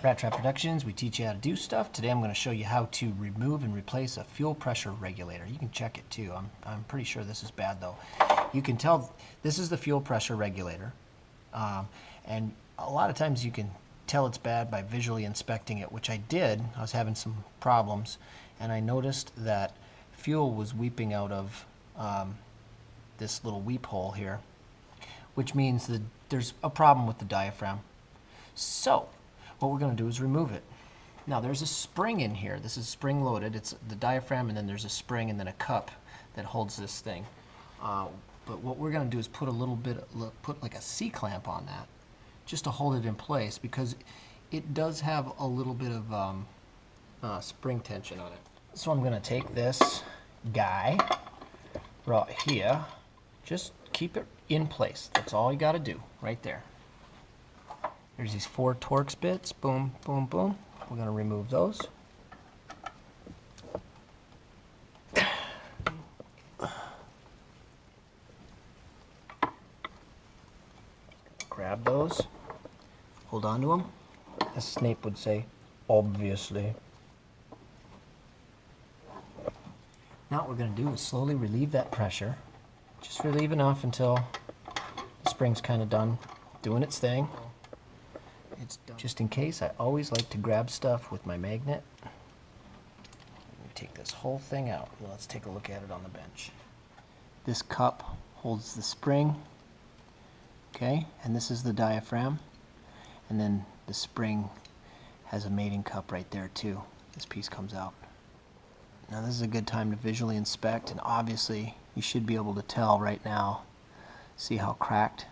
Rattrap Productions, we teach you how to do stuff. Today I'm going to show you how to remove and replace a fuel pressure regulator. You can check it too. I'm pretty sure this is bad though. You can tell this is the fuel pressure regulator. And a lot of times you can tell it's bad by visually inspecting it, which I did. I was having some problems and I noticed that fuel was weeping out of this little weep hole here, which means that there's a problem with the diaphragm. So what we're going to do is remove it. Now there's a spring in here. This is spring loaded. It's the diaphragm, and then there's a spring and then a cup that holds this thing. But what we're going to do is put a little bit, put like a C-clamp on that, just to hold it in place, because it does have a little bit of spring tension on it. So I'm going to take this guy right here, just keep it in place. That's all you got to do right there. There's these 4 Torx bits, boom, boom, boom. We're going to remove those. Grab those, hold on to them. As Snape would say, obviously. Now what we're going to do is slowly relieve that pressure. Just relieve enough until the spring's kind of done doing its thing. It's done. Just in case, I always like to grab stuff with my magnet. Let me take this whole thing out. Let's take a look at it on the bench. This cup holds the spring, okay, and this is the diaphragm, and then the spring has a mating cup right there too. This piece comes out. Now this is a good time to visually inspect, and obviously you should be able to tell right now. See how cracked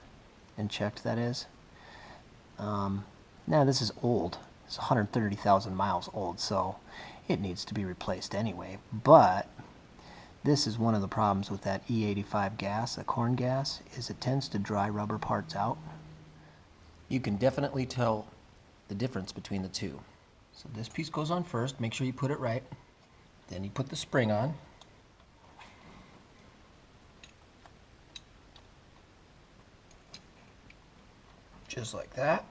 and checked that is? Now this is old. It's 130,000 miles old, so it needs to be replaced anyway. But this is one of the problems with that E85 gas, the corn gas, is it tends to dry rubber parts out. You can definitely tell the difference between the two. So this piece goes on first. Make sure you put it right. Then you put the spring on. Just like that.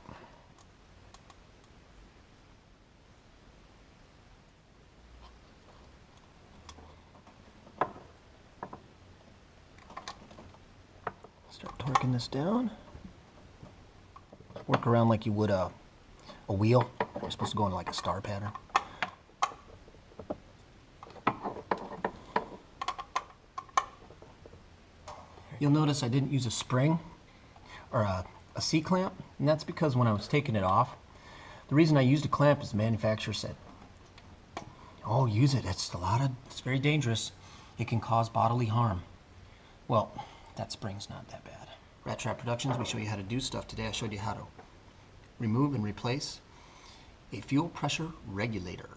Start torquing this down. Work around like you would a wheel. You're supposed to go into like a star pattern. You'll notice I didn't use a spring or a C-clamp, and that's because when I was taking it off, the reason I used a clamp is the manufacturer said, oh, use it, it's very dangerous. It can cause bodily harm. Well, that spring's not that bad. Rattrap Productions, we show you how to do stuff. Today I showed you how to remove and replace a fuel pressure regulator.